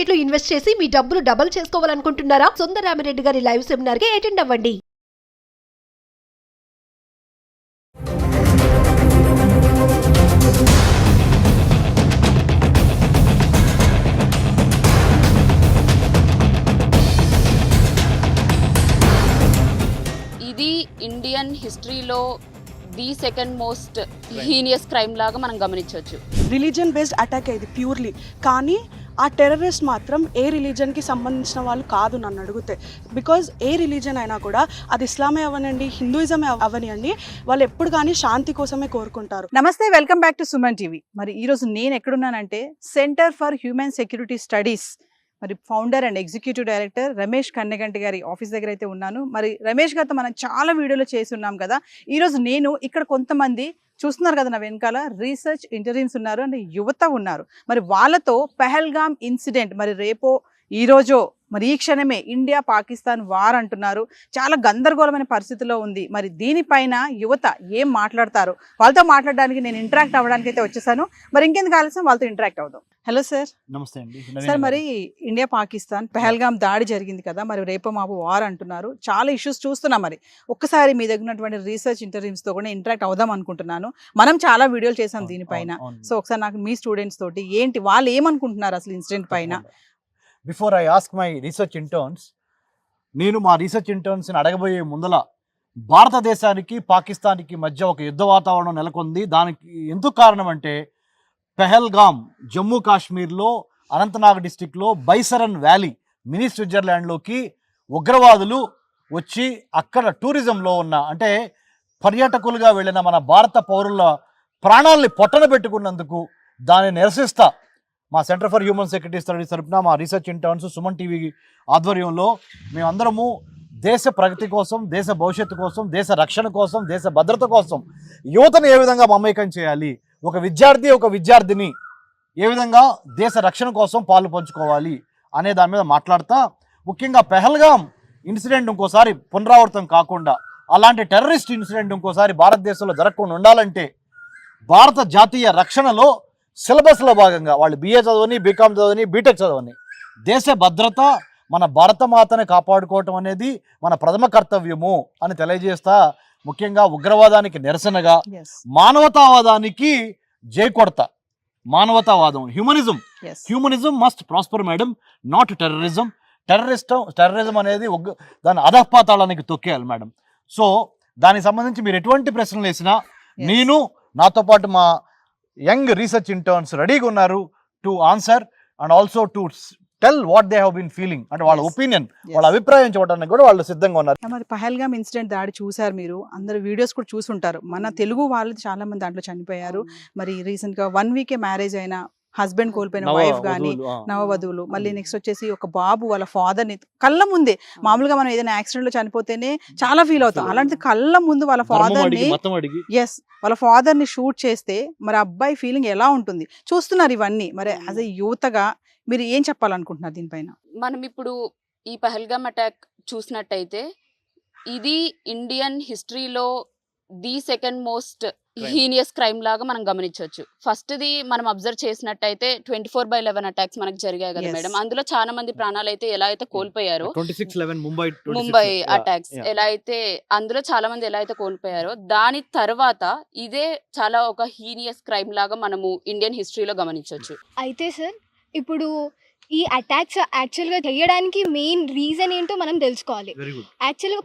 Market లో invest చేసి మీ డబ్బులు డబుల్ చేసుకోవాలనుకుంటున్నారా? సుందరరామిరెడ్డి గారి లైవ్ సెమినార్ కి అటెండ్ అవ్వండి. ఇది ఇండియన్ హిస్టరీలో the second most heinous crime లాగా మనం గమనించవచ్చు. రిలీజియన్ బేస్డ్ అటాక్ అయ్యింది ప్యూర్లీ, కానీ ఆ టెర్రరిస్ట్ మాత్రం ఏ రిలీజన్కి సంబంధించిన వాళ్ళు కాదు నన్ను అడిగితే. బికాజ్ ఏ రిలీజన్ అయినా కూడా అది ఇస్లామే అవనండి, హిందూయిజమే అవనియండి, వాళ్ళు ఎప్పుడు కానీ శాంతి కోసమే కోరుకుంటారు. నమస్తే, welcome back to Suman TV. మరి ఈరోజు నేను ఎక్కడున్నానంటే Centre for Human Security Studies మరి founder and executive director Ramesh Kanneganti గారి ఆఫీస్ దగ్గర అయితే ఉన్నాను. మరి రమేష్ గారితో మనం చాలా వీడియోలు చేసి ఉన్నాం కదా. ఈరోజు నేను ఇక్కడ కొంతమంది చూస్తున్నారు కదా నా వెనకాల రీసెర్చ్ ఇంటర్వ్యూస్ ఉన్నారు అంటే యువత ఉన్నారు. మరి వాళ్ళతో పెహల్గామ్ ఇన్సిడెంట్ మరి రేపో ఈరోజో మరి ఈ క్షణమే ఇండియా పాకిస్తాన్ వార్ అంటున్నారు. చాలా గందరగోళమైన పరిస్థితిలో ఉంది. మరి దీనిపైన యువత ఏం మాట్లాడతారు, వాళ్ళతో మాట్లాడడానికి నేను ఇంటరాక్ట్ అవ్వడానికి అయితే వచ్చేసాను. మరి ఇంకెందుకు ఆలస్యం, వాళ్ళతో ఇంటరాక్ట్ అవుదాం. Hello sir. నమస్తే అండి. సార్, మరి ఇండియా పాకిస్తాన్ పెహల్గామ్ దాడి జరిగింది కదా, మరి రేపో మాపు వార్ అంటున్నారు. చాలా ఇష్యూస్ చూస్తున్నాం. మరి ఒక్కసారి మీ దగ్గర ఉన్నటువంటి రీసెర్చ్ ఇంటర్వ్యూస్ తో కూడా ఇంటరాక్ట్ అవుదాం అనుకుంటున్నాను. మనం చాలా వీడియోలు చేసాం దీనిపైన. సో ఒకసారి నాకు మీ స్టూడెంట్స్ తోటి ఏంటి వాళ్ళు ఏమనుకుంటున్నారు అసలు ఇన్సిడెంట్ పైన. Before I ask my research interns, నేను మా రీసెర్చ్ ఇంటర్న్స్ని అడగబోయే ముందల భారతదేశానికి పాకిస్తాన్కి మధ్య ఒక యుద్ధ వాతావరణం నెలకొంది. దానికి ఎందుకు కారణం అంటే పెహల్గామ్ జమ్మూ కాశ్మీర్లో అనంతనాగ్ డిస్టిక్లో బైసరన్ వ్యాలీ మినీ స్విట్జర్లాండ్లోకి ఉగ్రవాదులు వచ్చి అక్కడ టూరిజంలో ఉన్న అంటే పర్యాటకులుగా వెళ్ళిన మన భారత పౌరుల ప్రాణాలని పొట్టన పెట్టుకున్నందుకు దాన్ని నిరసిస్తా మా centre for Human Security studies తరపున మా రీసెర్చ్ ఇంటర్న్స్ సుమన్ టీవీ ఆధ్వర్యంలో మేమందరము దేశ ప్రగతి కోసం, దేశ భవిష్యత్తు కోసం, దేశ రక్షణ కోసం, దేశ భద్రత కోసం యువతను ఏ విధంగా మమేకం చేయాలి, ఒక విద్యార్థి ఒక విద్యార్థిని ఏ విధంగా దేశ రక్షణ కోసం పాలు పంచుకోవాలి అనే దాని మీద మాట్లాడుతా, ముఖ్యంగా పెహల్గామ్ ఇన్సిడెంట్ ఇంకోసారి పునరావృతం కాకుండా అలాంటి టెర్రరిస్ట్ ఇన్సిడెంట్ ఇంకోసారి భారతదేశంలో జరగకుండా ఉండాలంటే భారత జాతీయ రక్షణలో సిలబస్లో భాగంగా వాళ్ళు BA చదవని, బీకామ్ చదవని, బీటెక్ చదవని దేశ భద్రత మన భారత మాతని కాపాడుకోవటం అనేది మన ప్రథమ కర్తవ్యము అని తెలియజేస్తా. ముఖ్యంగా ఉగ్రవాదానికి నిరసనగా మానవతావాదానికి జై కొడతా. మానవతావాదం, humanism must prosper madam, not terrorism. Terrorism అనేది దాని అధఃపాతాళానికి తొక్కేయాలి మేడం. సో దానికి సంబంధించి మీరు ఎటువంటి ప్రశ్నలు వేసినా నేను నాతో పాటు మా యంగ్ రీసెర్చ్ ఇంటర్న్స్ రెడీగా ఉన్నారు to answer and also to tell what they have been feeling అంటే వాళ్ళ ఒపీనియన్, వాళ్ళ అభిప్రాయం చూడడానికి కూడా వాళ్ళు సిద్ధంగా ఉన్నారు. మరి పహల్గామ్ ఇన్సిడెంట్ దాడి చూసారు మీరు, అందరు వీడియోస్ కూడా చూసుంటారు. మన తెలుగు వాళ్ళు చాలా మంది దాంట్లో చనిపోయారు. మరి రీసెంట్ గా 1 వీకే మ్యారేజ్ అయిన హస్బెండ్ కోల్పోయిన వైఫ్ గానీ, నవవధువులు, మళ్ళీ నెక్స్ట్ వచ్చేసి ఒక బాబు వాళ్ళ ఫాదర్ ని కళ్ళ ముందే, మామూలుగా మనం ఏదైనా యాక్సిడెంట్ లో చనిపోతేనే చాలా ఫీల్ అవుతాం, అలాంటి కళ్ళ ముందు వాళ్ళ ఫాదర్ ని వాళ్ళ ఫాదర్ ని షూట్ చేస్తే మరి అబ్బాయి ఫీలింగ్ ఎలా ఉంటుంది చూస్తున్నారు. ఇవన్నీ మరి యాజ్ ఎ యువతగా మీరు ఏం చెప్పాలనుకుంటున్నారు దీనిపైన? మనం ఇప్పుడు ఈ పహల్గామ్ అటాక్ చూసినట్టయితే ఇది ఇండియన్ హిస్టరీలో the second most heinous crime లాగా మనం గమనించవచ్చు. ఫస్ట్ ది మనం అబ్జర్వ్ చేసినట్టయితే 24/11 అటాక్స్ మనకు జరిగాయి కదా మేడం. అందులో చాలా మంది ప్రాణాలు అయితే ఎలా అయితే కోల్పోయారో, 26/11 ముంబై అటాక్స్ ఎలా అయితే అందులో చాలా మంది ఎలా అయితే కోల్పోయారో, దాని తర్వాత ఇదే చాలా ఒక హీనియస్ క్రైమ్ లాగా మనము ఇండియన్ హిస్టరీలో గమనించవచ్చు. అయితే సార్, ఇప్పుడు ఈ అటాక్స్ యాక్చువల్గా చేయడానికి మెయిన్ రీజన్ ఏంటో మనం తెలుసుకోవాలి. యాక్చువల్గా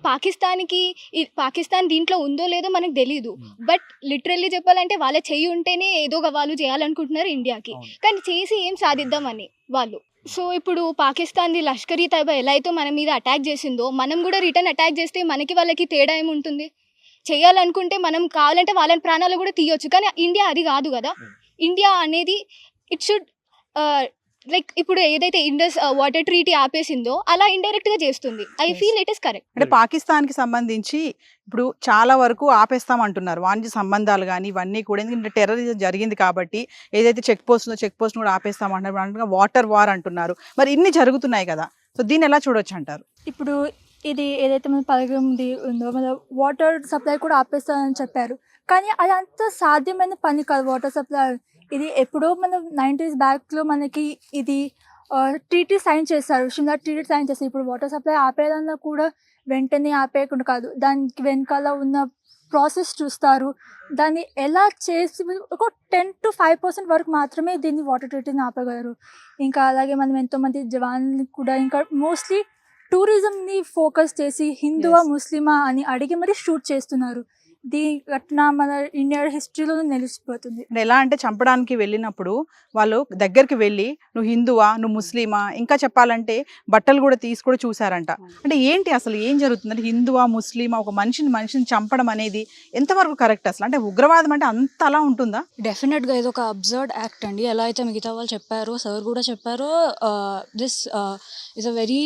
పాకిస్తాన్ దీంట్లో ఉందో లేదో మనకు తెలియదు. బట్ లిటరల్లీ చెప్పాలంటే వాళ్ళ చెయ్యి ఉంటేనే ఏదో వాళ్ళు చేయాలనుకుంటున్నారు ఇండియాకి, కానీ చేసి ఏం సాధిద్దామని వాళ్ళు. సో ఇప్పుడు పాకిస్తాన్ది లష్కర్-ఈ తైబా ఎలా అయితే మన మీద అటాక్ చేసిందో, మనం కూడా రిటర్న్ అటాక్ చేస్తే మనకి వాళ్ళకి తేడా ఏముంటుంది? చేయాలనుకుంటే మనం కావాలంటే వాళ్ళ ప్రాణాలు కూడా తీయొచ్చు, కానీ ఇండియా అది కాదు కదా. ఇండియా అనేది ఇట్ షుడ్ లైక్ ఇప్పుడు ఏదైతే ఇండస్ వాటర్ ట్రీటీ ఆపేసిందో అలా ఇండైరెక్ట్ గా చేస్తుంది. I feel it is correct. అంటే పాకిస్తాన్ కి సంబంధించి ఇప్పుడు చాలా వరకు ఆపేస్తామంటున్నారు వాణిజ్య సంబంధాలు కానీ ఇవన్నీ కూడా, ఎందుకంటే టెర్రరిజం జరిగింది కాబట్టి ఏదైతే చెక్ పోస్ట్ కూడా ఆపేస్తామంటున్నారు, వాటర్ వార్ అంటున్నారు. మరి ఇన్ని జరుగుతున్నాయి కదా, సో దీన్ని ఎలా చూడొచ్చు అంటారు? ఇప్పుడు ఇది ఏదైతే మన పథకంది ఉందో మన వాటర్ సప్లై కూడా ఆపేస్తామని చెప్పారు, కానీ అది అంత సాధ్యమైన పని కాదు. వాటర్ సప్లై ఇది ఎప్పుడో మనం 90s బ్యాక్లో మనకి ఇది ట్రీటీ సైన్ చేస్తారు, షిమ్లా ట్రీటీ సైన్ చేస్తారు. ఇప్పుడు వాటర్ సప్లై ఆపేదన్నా కూడా వెంటనే ఆపేయకుండా కాదు, దానికి వెనకాల ఉన్న ప్రాసెస్ చూస్తారు. దాన్ని ఎలా చేసి ఒక 10 to 5% వరకు మాత్రమే దీన్ని వాటర్ ట్రీటీని ఆపగలరు. ఇంకా అలాగే మనం ఎంతోమంది జవాన్లు కూడా ఇంకా మోస్ట్లీ టూరిజంని ఫోకస్ చేసి హిందువా ముస్లిమా అని అడిగి మరి షూట్ చేస్తున్నారు. దీని ఘటన మన ఇండియా హిస్టరీలో నిలిచిపోతుంది. ఎలా అంటే చంపడానికి వెళ్ళినప్పుడు వాళ్ళు దగ్గరికి వెళ్ళి నువ్వు హిందువా, నువ్వు ముస్లిమా, ఇంకా చెప్పాలంటే బట్టలు కూడా తీసి కూడా చూసారంట. అంటే ఏంటి అసలు ఏం జరుగుతుంది? అంటే హిందువా ముస్లిమా, ఒక మనిషిని చంపడం అనేది ఎంతవరకు కరెక్ట్ అసలు? అంటే ఉగ్రవాదం అంటే అంత అలా ఉంటుందా? డెఫినెట్గా ఇది ఒక అబ్జర్డ్ యాక్ట్ అండి. ఎలా అయితే మిగతా వాళ్ళు చెప్పారో, సార్ కూడా చెప్పారో, this is a very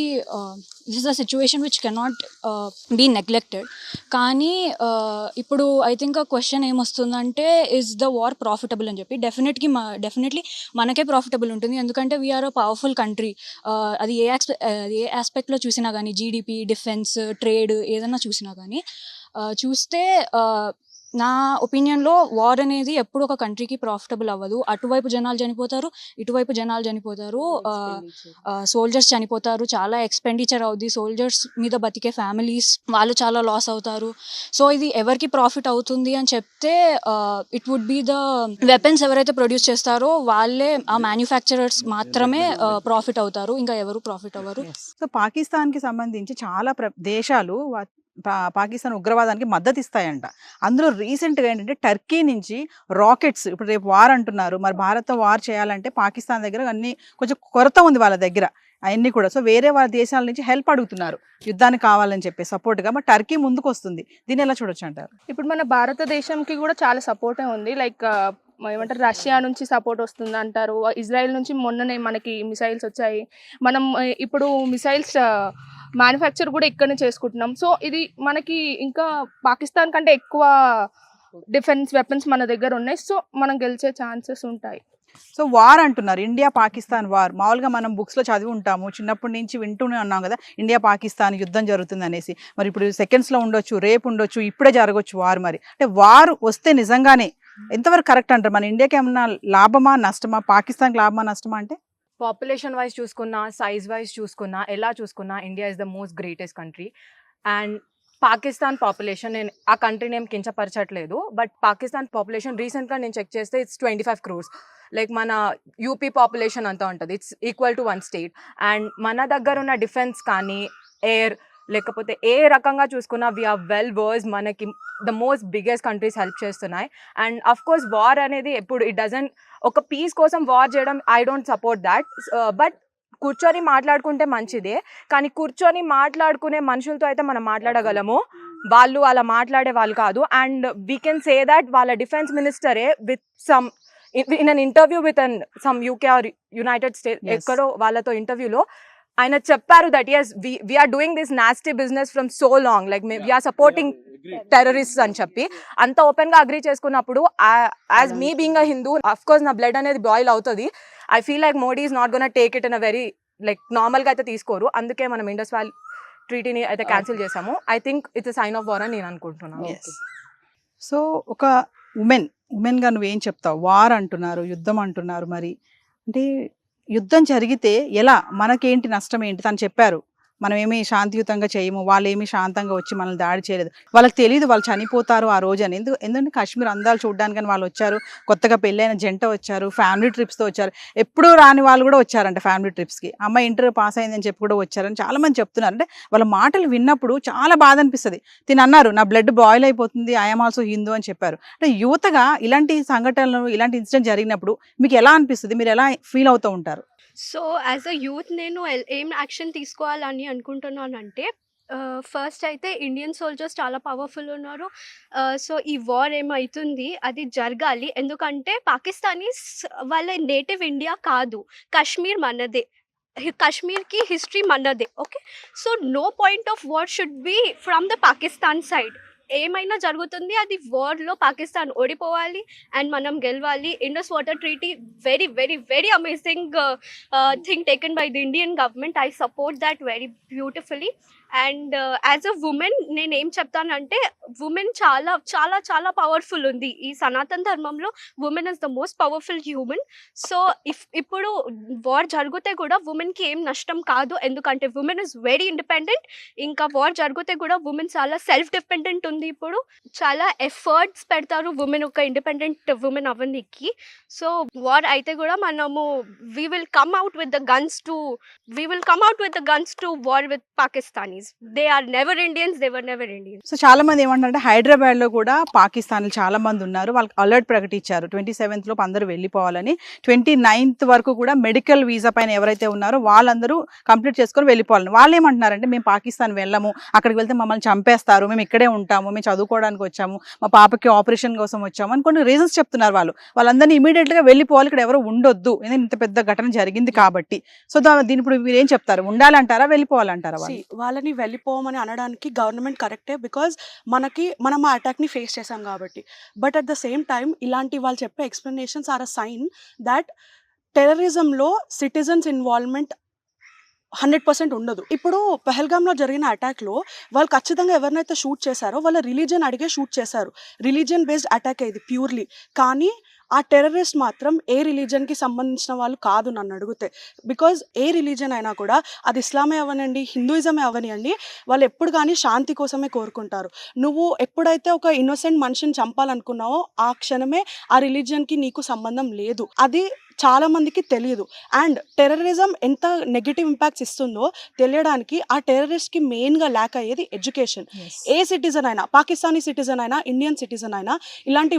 this is a situation which cannot be neglected. కానీ ఇప్పుడు ఐ థింక్ ఆ క్వశ్చన్ ఏమొస్తుందంటే, ఇస్ ద వార్ ప్రాఫిటబుల్ అని చెప్పి. డెఫినెట్లీ మనకే ప్రాఫిటబుల్ ఉంటుంది, ఎందుకంటే వీఆర్ అ పవర్ఫుల్ కంట్రీ. అది ఏ ఆస్పెక్ట్లో చూసినా కానీ, జీడిపి, డిఫెన్స్, ట్రేడ్ ఏదైనా చూసినా కానీ చూస్తే నా ఒపీనియన్లో వార్ అనేది ఎప్పుడు ఒక కంట్రీకి ప్రాఫిటబుల్ అవ్వదు. అటువైపు జనాలు చనిపోతారు, ఇటువైపు జనాలు చనిపోతారు, సోల్జర్స్ చనిపోతారు, చాలా ఎక్స్పెండిచర్ అవుద్ది. సోల్జర్స్ మీద బతికే ఫ్యామిలీస్ వాళ్ళు చాలా లాస్ అవుతారు. సో ఇది ఎవరికి ప్రాఫిట్ అవుతుంది అని చెప్తే it would be the weapons ఎవరైతే ప్రొడ్యూస్ చేస్తారో వాళ్ళే, ఆ మ్యానుఫ్యాక్చరర్స్ మాత్రమే ప్రాఫిట్ అవుతారు, ఇంకా ఎవరు ప్రాఫిట్ అవ్వరు. సో పాకిస్తాన్కి సంబంధించి చాలా దేశాలు పాకిస్తాన్ ఉగ్రవాదానికి మద్దతు ఇస్తాయంట. అందులో రీసెంట్గా ఏంటంటే టర్కీ నుంచి రాకెట్స్, ఇప్పుడు రేపు వార్ అంటున్నారు, మరి భారత్తో వార్ చేయాలంటే పాకిస్తాన్ దగ్గర అన్ని కొంచెం కొరత ఉంది వాళ్ళ దగ్గర అవన్నీ కూడా. సో వేరే వాళ్ళ దేశాల నుంచి హెల్ప్ అడుగుతున్నారు యుద్ధానికి కావాలని చెప్పి సపోర్ట్గా. మరి టర్కీ ముందుకు వస్తుంది, దీన్ని ఎలా చూడొచ్చు అంటారు? ఇప్పుడు మన భారతదేశంకి కూడా చాలా సపోర్టే ఉంది. లైక్ ఏమంటారు, రష్యా నుంచి సపోర్ట్ వస్తుంది అంటారు, ఇజ్రాయెల్ నుంచి మొన్ననే మనకి మిసైల్స్ వచ్చాయి. మనం ఇప్పుడు మిసైల్స్ మ్యానుఫ్యాక్చర్ కూడా ఇక్కడనే చేసుకుంటున్నాం. సో ఇది మనకి ఇంకా పాకిస్తాన్ కంటే ఎక్కువ డిఫెన్స్ వెపన్స్ మన దగ్గర ఉన్నాయి. సో మనం గెలిచే ఛాన్సెస్ ఉంటాయి. సో వార్ అంటున్నారు, ఇండియా పాకిస్తాన్ వార్. మామూలుగా మనం బుక్స్లో చదివి ఉంటాము, చిన్నప్పటి నుంచి వింటూనే ఉన్నాం కదా, ఇండియా పాకిస్తాన్ యుద్ధం జరుగుతుంది అనేసి. మరి ఇప్పుడు సెకండ్స్లో ఉండొచ్చు, రేపు ఉండొచ్చు, ఇప్పుడే జరగవచ్చు వార్. మరి అంటే వార్ వస్తే నిజంగానే ఎంతవరకు కరెక్ట్ అంటారు? మన ఇండియాకి ఏమన్నా లాభమా నష్టమా, పాకిస్తాన్కి లాభమా నష్టమా? అంటే పాపులేషన్ వైజ్ చూసుకున్నా, సైజ్ వైజ్ చూసుకున్నా, ఎలా చూసుకున్నా India is the most greatest country. And Pakistan population, నేను ఆ కంట్రీ నేమ్ కించపరచట్లేదు, బట్ పాకిస్తాన్ పాపులేషన్ రీసెంట్గా నేను చెక్ చేస్తే ఇట్స్ 25 crores. లైక్ మన యూపీ పాపులేషన్ అంతా ఉంటుంది, it's equal to 1 state. And మన దగ్గర ఉన్న డిఫెన్స్ కానీ, ఎయిర్, లేకపోతే ఏ రకంగా చూసుకున్నా వీఆర్ వెల్ వర్స్. మనకి the most biggest countries help చేస్తున్నాయి. అండ్ అఫ్ కోర్స్ వార్ అనేది ఎప్పుడు ఇట్ డజంట్, ఒక పీస్ కోసం వార్ చేయడం I don't support that. But కూర్చొని మాట్లాడుకుంటే మంచిదే, కానీ కూర్చొని మాట్లాడుకునే మనుషులతో అయితే మనం మాట్లాడగలము, వాళ్ళు అలా మాట్లాడే వాళ్ళు కాదు. And we can say that వాళ్ళ డిఫెన్స్ మినిస్టరే with some in an interview with some UK or United States ఎక్కడో వాళ్ళతో ఇంటర్వ్యూలో ఆయన చెప్పారు that yes we are doing this nasty business from so long, like we are supporting terrorists అని చెప్పి అంత ఓపెన్ గా అగ్రీ చేసుకున్నప్పుడు, as me being a Hindu, of course నా బ్లడ్ అనేది బాయిల్ అవుతుంది. I feel like Modi is not gonna take it in a very like normal గా అయితే తీసుకోరు. అందుకే మనం ఇండస్ వ్యాలీ ట్రీటీని అయితే క్యాన్సిల్ చేసాము. I think it's sign of war అని నేను అనుకుంటున్నాను. సో ఒక ఉమెన్ గా నువ్వేం చెప్తావు? వార్ అంటున్నారు, యుద్ధం అంటున్నారు, మరి అంటే యుద్ధం జరిగితే ఎలా, మనకేంటి నష్టం ఏంటి? తను చెప్పారు, మనం ఏమీ శాంతియుతంగా చేయము, వాళ్ళు ఏమీ శాంతంగా వచ్చి మనల్ని దాడి చేయలేదు, వాళ్ళకి తెలియదు వాళ్ళు చనిపోతారు ఆ రోజు అని. ఎందుకంటే కాశ్మీర్ అందాలు చూడడానికి వాళ్ళు వచ్చారు, కొత్తగా పెళ్ళైన జంట వచ్చారు, ఫ్యామిలీ ట్రిప్స్తో వచ్చారు, ఎప్పుడూ రాని వాళ్ళు కూడా వచ్చారంట ఫ్యామిలీ ట్రిప్స్కి. అమ్మాయి ఇంటర్ పాస్ అయిందని చెప్పి కూడా వచ్చారని చాలా మంది చెప్తున్నారు. అంటే వాళ్ళ మాటలు విన్నప్పుడు చాలా బాధ అనిపిస్తుంది. తిని అన్నారు, నా బ్లడ్ బాయిల్ అయిపోతుంది, ఐఎమ్ ఆల్సో హిందూ అని చెప్పారు. అంటే యువతగా ఇలాంటి సంఘటనలు, ఇలాంటి ఇన్సిడెంట్ జరిగినప్పుడు మీకు ఎలా అనిపిస్తుంది? మీరు ఎలా ఫీల్ అవుతూ ఉంటారు? సో యాజ్ అ యూత్ నేను ఏం యాక్షన్ తీసుకోవాలని అనుకుంటున్నానంటే, ఫస్ట్ అయితే ఇండియన్ సోల్జర్స్ చాలా పవర్ఫుల్ ఉన్నారు. సో ఈ వార్ ఏమవుతుంది అది జరగాలి, ఎందుకంటే పాకిస్తానీస్ వాళ్ళ నేటివ్ ఇండియా కాదు, కాశ్మీర్ మనదే, కాశ్మీర్కి హిస్టరీ మనదే. Okay, so no point of war should be from the Pakistan side. ఏమైనా జరుగుతుంది, అది వార్లో పాకిస్తాన్ ఓడిపోవాలి అండ్ మనం గెలవాలి. Indus water treaty very very very amazing thing taken by the Indian government. I support that very beautifully. And as a women నేను ఏం చెప్తానంటే, ఉమెన్ చాలా చాలా చాలా పవర్ఫుల్ ఉంది ఈ సనాతన ధర్మంలో. Women is the most powerful human. So ఇప్పుడు వార్ జరిగితే కూడా ఉమెన్కి ఏం నష్టం కాదు, ఎందుకంటే ఉమెన్ ఇస్ వెరీ ఇండిపెండెంట్. ఇంకా వార్ జరిగితే కూడా ఉమెన్ చాలా సెల్ఫ్ డిపెండెంట్ ఉంది. ఇప్పుడు చాలా ఎఫర్ట్స్ పెడతారు ఉమెన్ ఒక ఇండిపెండెంట్ ఉమెన్ అవ్వడానికి. సో వార్ అయితే కూడా మనము we will come out with the guns to war with Pakistanis. They are never Indians, they were never Indians. So చాలా మంది ఏమంటారంటే హైదరాబాద్ లో కూడా పాకిస్తాన్ చాలా మంది ఉన్నారు, వాళ్ళకి అలర్ట్ ప్రకటించారు 27th లోపు అందరూ వెళ్ళిపోవాలని. 29th వరకు కూడా మెడికల్ వీసా పైన ఎవరైతే ఉన్నారో వాళ్ళందరూ కంప్లీట్ చేసుకొని వెళ్ళిపోవాలని. వాళ్ళు ఏమంటున్నారంటే మేము పాకిస్తాన్ వెళ్ళము, అక్కడికి వెళ్తే మమ్మల్ని చంపేస్తారు, మేము ఇక్కడే ఉంటాము, మేము చదువుకోవడానికి వచ్చాము, మా పాపకి ఆపరేషన్ కోసం వచ్చాము అని కొన్ని రీజన్స్ చెప్తున్నారు. వాళ్ళందరినీ ఇమీడియట్ గా వెళ్ళిపోవాలి, ఇక్కడ ఎవరు ఉండొద్దు, ఇంత పెద్ద ఘటన జరిగింది కాబట్టి. సో దీని ఇప్పుడు మీరు ఏం చెప్తారు, ఉండాలంటారా వెళ్ళిపోవాలంటారా? వాళ్ళని వెళ్ళిపోమని అనడానికి గవర్నమెంట్ కరెక్టే, బికాజ్ మనం ఆ అటాక్ని ఫేస్ చేసాం కాబట్టి. But at the same time ఇలాంటి వాళ్ళు చెప్పే explanations are a sign that టెర్రరిజంలో సిటిజన్స్ ఇన్వాల్వ్మెంట్ 100% ఉండదు. ఇప్పుడు పహల్గామ్లో జరిగిన అటాక్లో వాళ్ళు ఖచ్చితంగా ఎవరినైతే షూట్ చేశారో వాళ్ళ రిలీజియన్ అడిగే షూట్ చేశారు. రిలీజియన్ బేస్డ్ అటాక్ ఇది ప్యూర్లీ. కానీ ఆ టెర్రరిస్ట్ మాత్రం ఏ రిలీజన్కి సంబంధించిన వాళ్ళు కాదు నన్ను అడిగితే. బికాజ్ ఏ రిలీజన్ అయినా కూడా, అది ఇస్లామే అవనండి, హిందూయిజమే అవనియండి, వాళ్ళు ఎప్పుడు కానీ శాంతి కోసమే కోరుకుంటారు. నువ్వు ఎప్పుడైతే ఒక ఇన్నోసెంట్ మనిషిని చంపాలనుకున్నావో ఆ క్షణమే ఆ రిలీజియన్కి నీకు సంబంధం లేదు. అది చాలా మందికి తెలియదు. అండ్ టెర్రరిజం ఎంత నెగిటివ్ ఇంపాక్ట్స్ ఇస్తుందో తెలియడానికి ఆ టెర్రరిస్ట్కి మెయిన్గా ల్యాక్ అయ్యేది ఎడ్యుకేషన్. ఏ సిటిజన్ అయినా, పాకిస్తానీ సిటిజన్ అయినా, ఇండియన్ సిటిజన్ అయినా, ఇలాంటి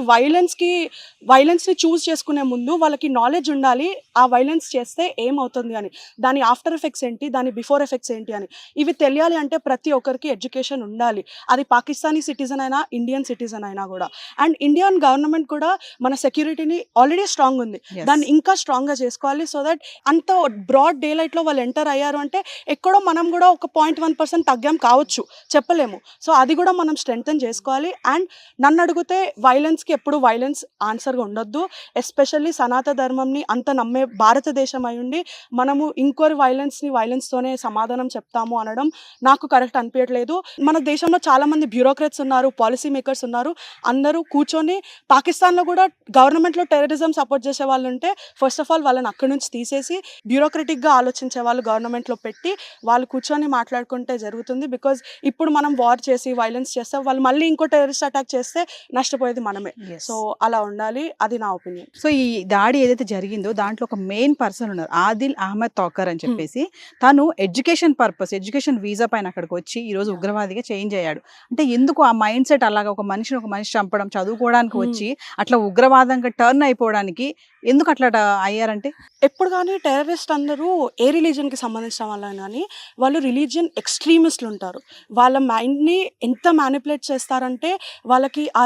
వైలెన్స్ని చూస్ చేసుకునే ముందు వాళ్ళకి నాలెడ్జ్ ఉండాలి ఆ వైలెన్స్ చేస్తే ఏమవుతుంది అని, దాని ఆఫ్టర్ ఎఫెక్ట్స్ ఏంటి, దాని బిఫోర్ ఎఫెక్ట్స్ ఏంటి అని. ఇవి తెలియాలి అంటే ప్రతి ఒక్కరికి ఎడ్యుకేషన్ ఉండాలి, అది పాకిస్తానీ సిటిజన్ అయినా, ఇండియన్ సిటిజన్ అయినా కూడా. అండ్ ఇండియన్ గవర్నమెంట్ కూడా మన సెక్యూరిటీని ఆల్రెడీ స్ట్రాంగ్ ఉంది, దాన్ని ఇంకా స్ట్రాంగ్గా చేసుకోవాలి. సో దట్ అంత బ్రాడ్ డే లైట్లో వాళ్ళు ఎంటర్ అయ్యారు అంటే ఎక్కడో మనం కూడా ఒక 0.1% తగ్గాం కావచ్చు, చెప్పలేము. సో అది కూడా మనం స్ట్రెంగ్తన్ చేసుకోవాలి. అండ్ నన్ను అడిగితే వైలెన్స్కి ఎప్పుడు వైలెన్స్ ఆన్సర్గా ఉండొద్దు. ఎస్పెషల్లీ సనాతన ధర్మంని అంత నమ్మే భారతదేశం అయి ఉండి మనము ఇంకోరి వైలెన్స్తోనే సమాధానం చెప్తాము అనడం నాకు కరెక్ట్ అనిపించట్లేదు. మన దేశంలో చాలామంది బ్యూరోక్రాట్స్ ఉన్నారు, పాలసీ మేకర్స్ ఉన్నారు, అందరూ కూర్చొని పాకిస్తాన్లో కూడా గవర్నమెంట్లో టెర్రరిజం సపోర్ట్ చేసే వాళ్ళు ఉంటే ఫస్ట్ ఆఫ్ ఆల్ వాళ్ళని అక్కడి నుంచి తీసేసి బ్యూరోక్రటిక్గా ఆలోచించే వాళ్ళు గవర్నమెంట్లో పెట్టి వాళ్ళు కూర్చొని మాట్లాడుకుంటే జరుగుతుంది. బికాజ్ ఇప్పుడు మనం వార్ చేసి వైలెన్స్ చేస్తే వాళ్ళు మళ్ళీ ఇంకో టెర్రరిస్ట్ అటాక్ చేస్తే నష్టపోయేది మనమే. సో అలా ఉండాలి, అది నా ఒపీనియన్. సో ఈ దాడి ఏదైతే జరిగిందో దాంట్లో ఒక మెయిన్ పర్సన్ ఉన్నారు, ఆదిల్ అహ్మద్ తోకర్ అని చెప్పేసి. తను ఎడ్యుకేషన్ వీసా పైన అక్కడికి వచ్చి ఈ రోజు ఉగ్రవాదిగా చేంజ్ అయ్యాడు. అంటే ఎందుకు ఆ మైండ్ సెట్ అలాగా, ఒక మనిషి చంపడం, చదువుకోవడానికి వచ్చి అట్లా ఉగ్రవాదంగా టర్న్ అయిపోవడానికి ఎందుకు అట్లా అయ్యారంటే? ఎప్పుడు కానీ టెర్రరిస్ట్ అందరూ ఏ రిలీజన్కి సంబంధించిన వాళ్ళని కానీ వాళ్ళు రిలీజియన్ ఎక్స్ట్రీమిస్ట్లు ఉంటారు. వాళ్ళ మైండ్ని ఎంత మ్యానిపులేట్ చేస్తారంటే వాళ్ళకి ఆ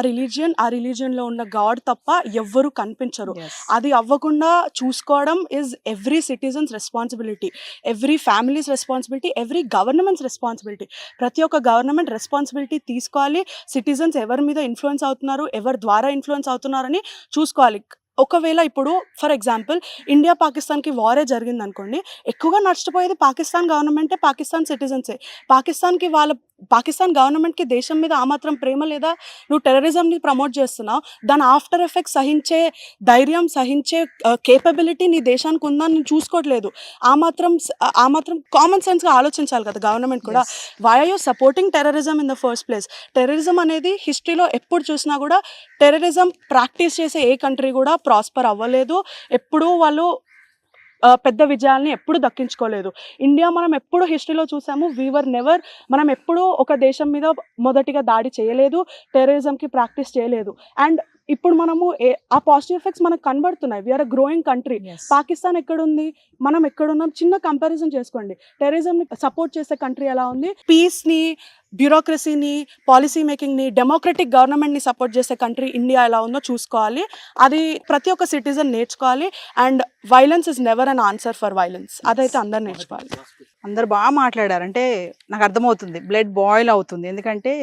రిలీజియన్లో ఉన్న గాడ్ తప్ప ఎవ్వరూ కనిపించరు. అది అవ్వకుండా చూసుకోవడం is every citizens responsibility, every families responsibility, every governments responsibility. ప్రతి ఒక్క గవర్నమెంట్ రెస్పాన్సిబిలిటీ తీసుకోవాలి. సిటిజన్స్ ఎవరి మీద ఇన్ఫ్లుయెన్స్ అవుతున్నారు, ఎవరి ద్వారా ఇన్ఫ్లుయెన్స్ అవుతున్నారని చూసుకోవాలి. ఒకవేళ ఇప్పుడు ఫర్ ఎగ్జాంపుల్ ఇండియా పాకిస్తాన్కి వారే జరిగింది అనుకోండి, ఎక్కువగా నష్టపోయేది పాకిస్తాన్ గవర్నమెంటే, పాకిస్తాన్ సిటిజన్సే. పాకిస్తాన్ గవర్నమెంట్కి దేశం మీద ఆ మాత్రం ప్రేమ లేదా? నువ్వు టెర్రరిజంని ప్రమోట్ చేస్తున్నావు, దాని ఆఫ్టర్ ఎఫెక్ట్స్ సహించే ధైర్యం, సహించే కేపబిలిటీ నీ దేశానికి ఉందని నేను చూసుకోవట్లేదు. ఆ మాత్రం కామన్ సెన్స్గా ఆలోచించాలి కదా గవర్నమెంట్ కూడా. Why are you supporting terrorism in the first place? Terrorism అనేది హిస్టరీలో ఎప్పుడు చూసినా కూడా టెర్రరిజం ప్రాక్టీస్ చేసే ఏ కంట్రీ కూడా ప్రాస్పర్ అవ్వలేదు. ఎప్పుడూ వాళ్ళు పెద్ద విజయాల్ని ఎప్పుడు దక్కించుకోలేదు. ఇండియా మనం ఎప్పుడు హిస్టరీలో చూసాము, మనం ఎప్పుడూ ఒక దేశం మీద మొదటిగా దాడి చేయలేదు, టెర్రరిజంకి ప్రాక్టీస్ చేయలేదు. అండ్ ఇప్పుడు మనము ఆ పాజిటివ్ ఎఫెక్ట్స్ మనకు కనబడుతున్నాయి. We are a growing country. Pakistan ఎక్కడుంది, మనం ఎక్కడున్నాం? చిన్న కంపారిజన్ చేసుకోండి. టెర్రరిజంని సపోర్ట్ చేసే కంట్రీ ఎలా ఉంది? పీస్ని, బ్యూరోక్రసీని, పాలసీ మేకింగ్ని, డెమోక్రటిక్ గవర్నమెంట్ని సపోర్ట్ చేసే కంట్రీ ఇండియా ఎలా ఉందో చూసుకోవాలి. అది ప్రతి ఒక్క సిటిజన్ నేర్చుకోవాలి. And violence is never an answer for violence. అదైతే అందరు నేర్చుకోవాలి. అందరు బాగా మాట్లాడారు. అంటే నాకు అర్థమవుతుంది, బ్లడ్ బాయిల్ అవుతుంది. ఎందుకంటే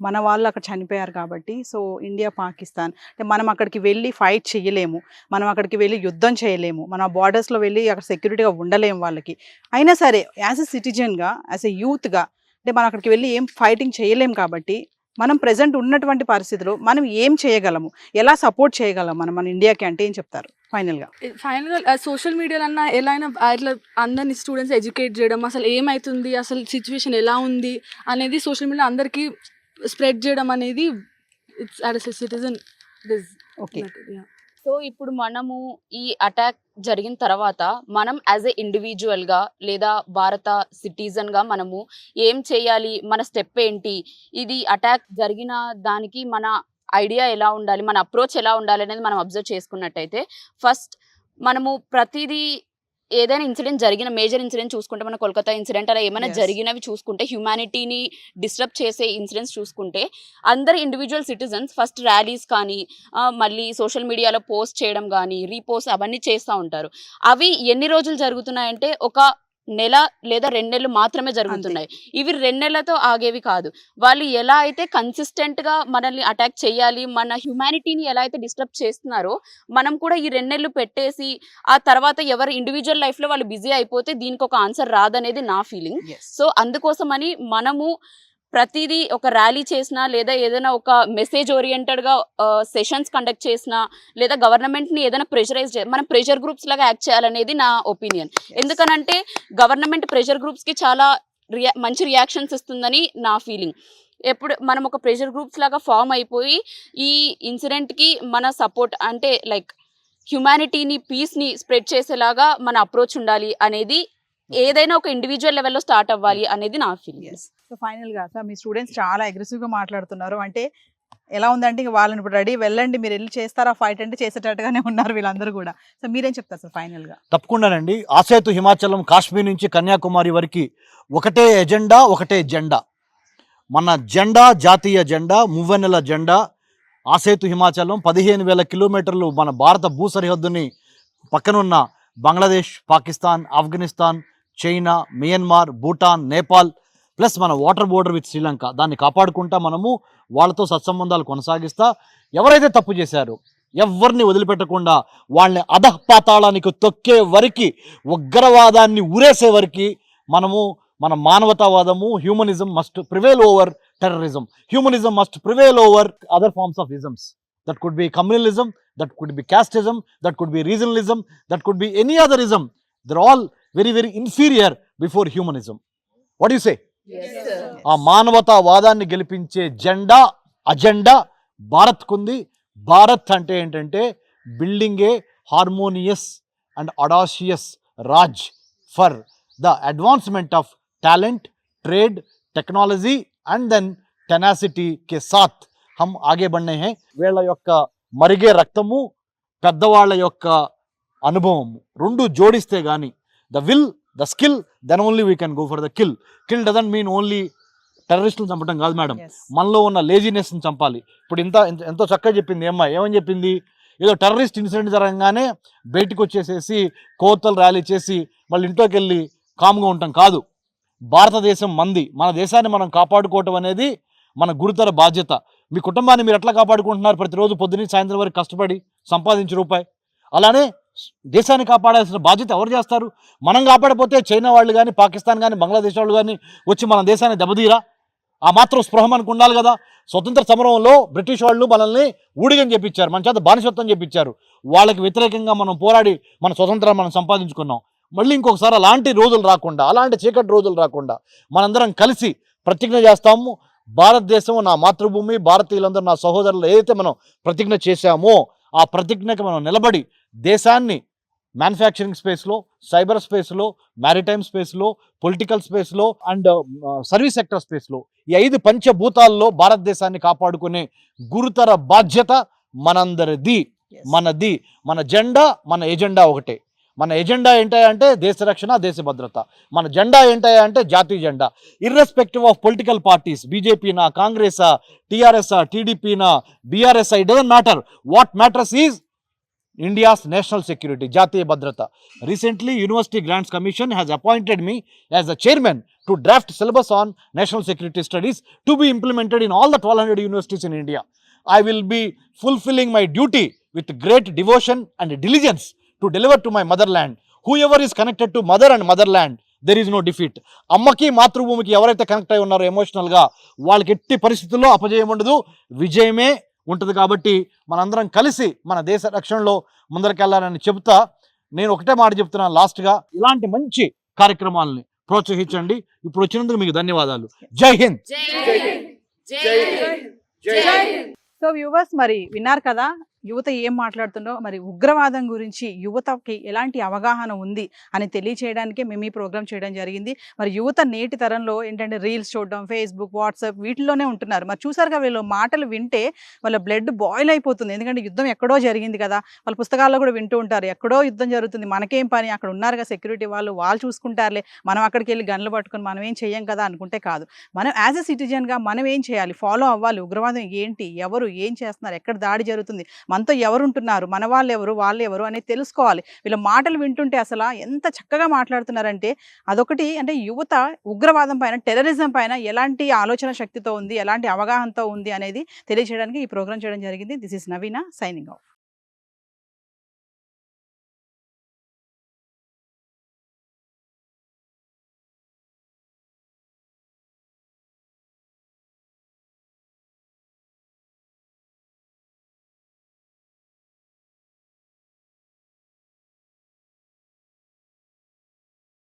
మన వాళ్ళు అక్కడ చనిపోయారు కాబట్టి సో ఇండియా పాకిస్తాన్ అంటే మనం అక్కడికి వెళ్ళి ఫైట్ చేయలేము, మనం అక్కడికి వెళ్ళి యుద్ధం చేయలేము, మన బార్డర్స్లో వెళ్ళి అక్కడ సెక్యూరిటీగా ఉండలేము వాళ్ళకి. అయినా సరే యాజ్ ఎ సిటిజన్గా, యాజ్ ఎ యూత్గా అంటే మనం అక్కడికి వెళ్ళి ఏం ఫైటింగ్ చేయలేము కాబట్టి మనం ప్రెసెంట్ ఉన్నటువంటి పరిస్థితుల్లో మనం ఏం చేయగలము, ఎలా సపోర్ట్ చేయగలం మన ఇండియాకి అంటే ఏం చెప్తారు ఫైనల్గా? ఫైనల్గా సోషల్ మీడియాలో అన్న ఎలా అయినా అట్లా అందరినీ స్టూడెంట్స్ ఎడ్యుకేట్ చేయడం, అసలు ఏమవుతుంది, అసలు సిచ్యువేషన్ ఎలా ఉంది అనేది సోషల్ మీడియా అందరికీ స్ప్రెడ్ చేయడం అనేది it's as a citizen. Okay. So ఇప్పుడు మనము ఈ అటాక్ జరిగిన తర్వాత మనం యాజ్ ఎ ఇండివిజువల్గా లేదా భారత సిటిజన్గా మనము ఏం చేయాలి, మన స్టెప్ ఏంటి, ఇది అటాక్ జరిగిన దానికి మన ఐడియా ఎలా ఉండాలి, మన అప్రోచ్ ఎలా ఉండాలి అనేది మనం అబ్జర్వ్ చేసుకున్నట్టయితే ఫస్ట్ మనము ప్రతిదీ ఏదైనా ఇన్సిడెంట్ జరిగిన మేజర్ ఇన్సిడెంట్ చూసుకుంటే, మన కోల్కతా ఇన్సిడెంట్ అలా ఏమైనా జరిగినవి చూసుకుంటే, హ్యూమానిటీని డిస్టర్బ్ చేసే ఇన్సిడెంట్స్ చూసుకుంటే అందరు ఇండివిజువల్ సిటిజన్స్ ఫస్ట్ ర్యాలీస్ కానీ మళ్ళీ సోషల్ మీడియాలో పోస్ట్ చేయడం కానీ రీపోస్ట్ అవన్నీ చేస్తూ ఉంటారు. అవి ఎన్ని రోజులు జరుగుతున్నాయంటే ఒక నెల లేదా 2 నెలలు మాత్రమే జరుగుతున్నాయి. ఇవి 2 నెలలతో ఆగేవి కాదు. వాళ్ళు ఎలా అయితే కన్సిస్టెంట్గా మనల్ని అటాక్ చేయాలి, మన హ్యూమానిటీని ఎలా అయితే డిస్టర్బ్ చేస్తున్నారో మనం కూడా ఈ 2 నెలలు పెట్టేసి ఆ తర్వాత ఎవరు ఇండివిజువల్ లైఫ్లో వాళ్ళు బిజీ అయిపోతే దీనికి ఒక ఆన్సర్ రాదనేది నా ఫీలింగ్. సో అందుకోసమని మనము ప్రతిదీ ఒక ర్యాలీ చేసినా లేదా ఏదైనా ఒక మెసేజ్ ఓరియంటెడ్గా సెషన్స్ కండక్ట్ చేసినా లేదా గవర్నమెంట్ని ఏదైనా ప్రెషరైజ్ మనం ప్రెషర్ గ్రూప్స్ లాగా యాక్ట్ చేయాలనేది నా ఒపీనియన్. ఎందుకనంటే గవర్నమెంట్ ప్రెషర్ గ్రూప్స్కి చాలా మంచి రియాక్షన్స్ ఇస్తుందని నా ఫీలింగ్. ఎప్పుడు మనం ఒక ప్రెషర్ గ్రూప్స్ లాగా ఫామ్ అయిపోయి ఈ ఇన్సిడెంట్కి మన సపోర్ట్ అంటే లైక్ హ్యూమానిటీని పీస్ని స్ప్రెడ్ చేసేలాగా మన అప్రోచ్ ఉండాలి అనేది, ఏదైనా ఒక ఇండివిజువల్ లెవెల్లో స్టార్ట్ అవ్వాలి అనేది నా ఫీలింగ్. సో ఫైనల్గా సార్ మీ స్టూడెంట్స్ చాలా అగ్రెసివ్గా మాట్లాడుతున్నారు, అంటే ఎలా ఉందంటే ఇంక వాళ్ళని ఇప్పుడు రెడీ వెళ్ళండి మీరు వెళ్ళి చేస్తారా ఫైట్ అంటే చేసేటట్టుగానే ఉన్నారు వీళ్ళందరూ కూడా. సో మీరేం చెప్తారు సార్ ఫైనల్గా? తప్పకుండానండి. ఆసేతు హిమాచలం కాశ్మీర్ నుంచి కన్యాకుమారి వరకు ఒకటే ఎజెండా, ఒకటే జెండా. మన జెండా జాతీయ జెండా, మువ్వెన్నెల జెండా. ఆసేతు హిమాచలం 15,000 కిలోమీటర్లు మన భారత భూ సరిహద్దుని పక్కనున్న Bangladesh, Pakistan, Afghanistan, China, Myanmar, Bhutan, Nepal plus మన వాటర్ బోర్డర్ విత్ శ్రీలంక, దాన్ని కాపాడుకుంటా మనము వాళ్ళతో సత్సంబంధాలు కొనసాగిస్తా ఎవరైతే తప్పు చేశారో ఎవరిని వదిలిపెట్టకుండా వాళ్ళని అధఃపాతాళానికి తొక్కే వరకు, ఉగ్రవాదాన్ని ఊరేసే వరకు మనము మన మానవతావాదము, humanism must prevail over terrorism. Humanism must prevail over other forms of isms. That could be communalism, that could be casteism, that could be regionalism, that could be any other ism. They're all very, very inferior before humanism. What do you say? Yes, sir. ఆ మానవతావాదాన్ని గెలిపించే జెండా, agenda Bharat కుంది. భారత్ అంటే ఏంటంటే building a harmonious and audacious raj for the advancement of talent, trade, technology and then tenacity కే సాత్ హమ్ ఆగే బడ్నే హై. వీళ్ళ యొక్క మరిగే రక్తము, పెద్దవాళ్ళ యొక్క అనుభవము రెండు జోడిస్తే గానీ the will, the skill, then only we can go for the kill. Kill doesn't mean only టెర్రరిస్టులు చంపడం కాదు మేడం, మనలో ఉన్న లేజినెస్ని చంపాలి. ఇప్పుడు ఎంతో చక్కగా చెప్పింది ఏమని చెప్పింది, ఏదో టెర్రరిస్ట్ ఇన్సిడెంట్ జరగగానే బయటకు వచ్చేసేసి కోతలు ర్యాలీ చేసి మళ్ళీ ఇంట్లోకి వెళ్ళి కామ్గా ఉంటాం కాదు. భారతదేశం మంది, మన దేశాన్ని మనం కాపాడుకోవటం అనేది మన గురుతర బాధ్యత. మీ కుటుంబాన్ని మీరు ఎట్లా కాపాడుకుంటున్నారు? ప్రతిరోజు పొద్దున్న సాయంత్రం వరకు కష్టపడి సంపాదించే రూపాయి. అలానే దేశాన్ని కాపాడాల్సిన బాధ్యత ఎవరు చేస్తారు? మనం కాపాడపోతే చైనా వాళ్ళు కానీ, పాకిస్తాన్ కానీ, బంగ్లాదేశ్ వాళ్ళు కానీ వచ్చి మన దేశాన్ని దెబ్బతీరా? ఆ మాత్రం స్పృహ మనకు ఉండాలి కదా. స్వతంత్ర సమరంలో బ్రిటిష్ వాళ్ళు మనల్ని ఊడిగని చెప్పించారు, మన చేత బానిసత్వం చెప్పించారు. వాళ్ళకి వ్యతిరేకంగా మనం పోరాడి మన స్వతంత్రాన్ని మనం సంపాదించుకున్నాం. మళ్ళీ ఇంకొకసారి అలాంటి రోజులు రాకుండా, అలాంటి చీకటి రోజులు రాకుండా మనందరం కలిసి ప్రతిజ్ఞ చేస్తాము. భారతదేశం నా మాతృభూమి, భారతీయులందరూ నా సహోదరులు ఏదైతే మనం ప్రతిజ్ఞ చేశామో ఆ ప్రతిజ్ఞకి మనం నిలబడి దేశాన్ని మ్యానుఫ్యాక్చరింగ్ స్పేస్లో, సైబర్ స్పేస్లో, మ్యారిటైమ్ స్పేస్లో, పొలిటికల్ స్పేస్లో అండ్ సర్వీస్ సెక్టర్ స్పేస్లో ఈ 5 పంచభూతాల్లో భారతదేశాన్ని కాపాడుకునే గురుతర బాధ్యత మనందరిది, మనది. మన జెండా, మన ఎజెండా ఒకటే. మన ఎజెండా ఏంటంటే దేశ రక్షణ, దేశ భద్రత. మన జెండా ఏంటంటే జాతీయ జెండా. ఇర్రెస్పెక్టివ్ ఆఫ్ పొలిటికల్ పార్టీస్, బీజేపీనా, కాంగ్రెసా, టీఆర్ఎస్ఆ, టీడీపీనా, బీఆర్ఎస్ఆ, it doesn't matter. What matters is India's national security, Jatiya Bhadrata. Recently, University Grants Commission has appointed me as the chairman to draft syllabus on national security studies to be implemented in all the 1200 universities in India. I will be fulfilling my duty with great devotion and diligence to deliver to my motherland. Whoever is connected to mother and motherland, there is no defeat. అమ్మకి మాతృభూమికి ఎవరైతే connect అయి ఉన్నారో ఎమోషనల్గా వాళ్ళకి ఎట్టి పరిస్థితుల్లో అపజయం ఉండదు, విజయమే ఉంటుంది. కాబట్టి మనందరం కలిసి మన దేశ రక్షణలో ముందరకెళ్ళాలని చెబుతా నేను ఒకటే మాట చెప్తున్నాను లాస్ట్గా, ఇలాంటి మంచి కార్యక్రమాలని ప్రోత్సహించండి. ఇప్పుడు వచ్చినందుకు మీకు ధన్యవాదాలు. జై హింద్. సో వ్యూవర్స్, మరి విన్నారు కదా యువత ఏం మాట్లాడుతుందో. మరి ఉగ్రవాదం గురించి యువతకి ఎలాంటి అవగాహన ఉంది అని తెలియచేయడానికే మేము ఈ ప్రోగ్రామ్ చేయడం జరిగింది. మరి యువత నేటి తరంలో ఏంటంటే రీల్స్ చూడడం, ఫేస్బుక్, వాట్సాప్ వీటిల్లోనే ఉంటున్నారు. మరి చూసారుగా వీళ్ళు మాటలు వింటే వాళ్ళ బ్లడ్ బాయిల్ అయిపోతుంది. ఎందుకంటే యుద్ధం ఎక్కడో జరిగింది కదా, వాళ్ళ పుస్తకాల్లో కూడా వింటూ ఉంటారు, ఎక్కడో యుద్ధం జరుగుతుంది, మనకేం పని, అక్కడ ఉన్నారుగా సెక్యూరిటీ వాళ్ళు చూసుకుంటారులే, మనం అక్కడికి వెళ్ళి గన్లు పట్టుకొని మనం ఏం చెయ్యం కదా అనుకుంటే కాదు. మనం యాజ్ ఎ సిటిజన్గా మనం ఏం చేయాలి, ఫాలో అవ్వాలి. ఉగ్రవాదం ఏంటి, ఎవరు ఏం చేస్తున్నారు, ఎక్కడ దాడి జరుగుతుంది, మనతో ఎవరు ఉంటున్నారు, మన వాళ్ళు ఎవరు అనేది తెలుసుకోవాలి. వీళ్ళ మాటలు వింటుంటే అసలు ఎంత చక్కగా మాట్లాడుతున్నారంటే అదొకటి. అంటే యువత ఉగ్రవాదం పైన, టెర్రరిజం పైన ఎలాంటి ఆలోచన శక్తితో ఉంది, ఎలాంటి అవగాహనతో ఉంది అనేది తెలియజేయడానికి ఈ ప్రోగ్రామ్ చేయడం జరిగింది. This is Naveena signing off.